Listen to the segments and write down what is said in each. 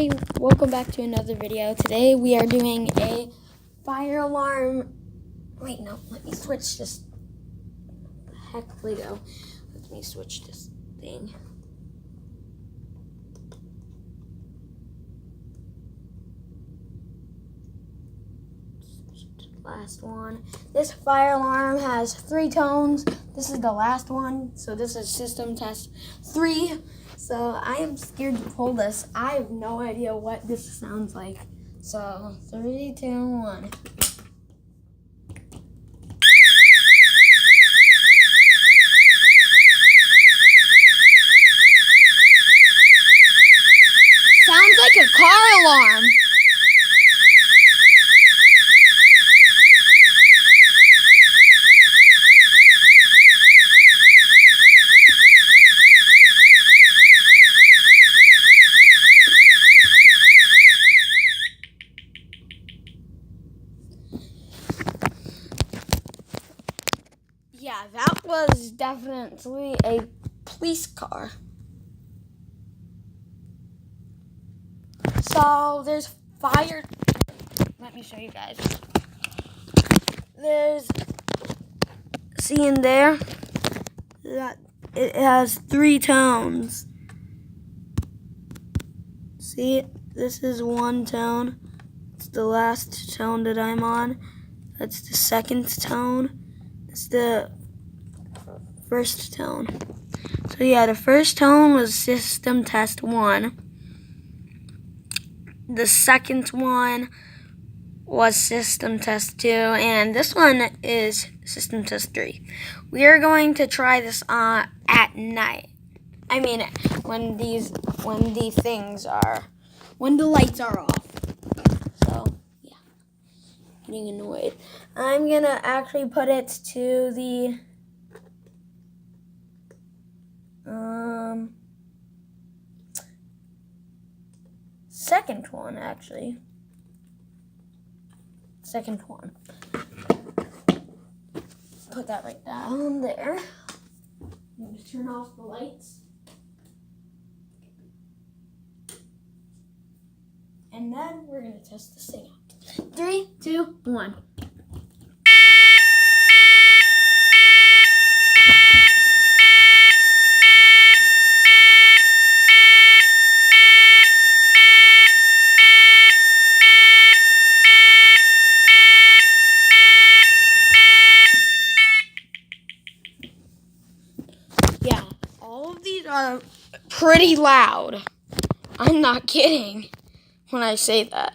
everybody, welcome back to another video. Today we are doing a fire alarm. Wait, no, let me switch this. Heck, Lego. Let me switch this thing. Last one. This fire alarm has 3 tones. This is the last one, so this is system test 3. So I am scared to pull this. I have no idea what this sounds like. So 3, 2, 1. Sounds like a car alarm. Yeah, that was definitely a police car. So there's fire. Let me show you guys. See in there that it has 3 tones. See, this is 1 tone. It's the last tone that I'm on. That's the 2nd tone. It's the 1st tone. So yeah, the 1st tone was system test 1. The 2nd one was system test 2, and this one is system test 3. We are going to try this at night. I mean, when the lights are off. So yeah, getting annoyed. I'm gonna actually put it to the second one, actually. Second one. Put that right down there. I'm going to turn off the lights. And then we're going to test this thing out. 3, 2, 1. Yeah, all of these are pretty loud. I'm not kidding when I say that.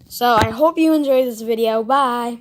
So I hope you enjoyed this video. Bye.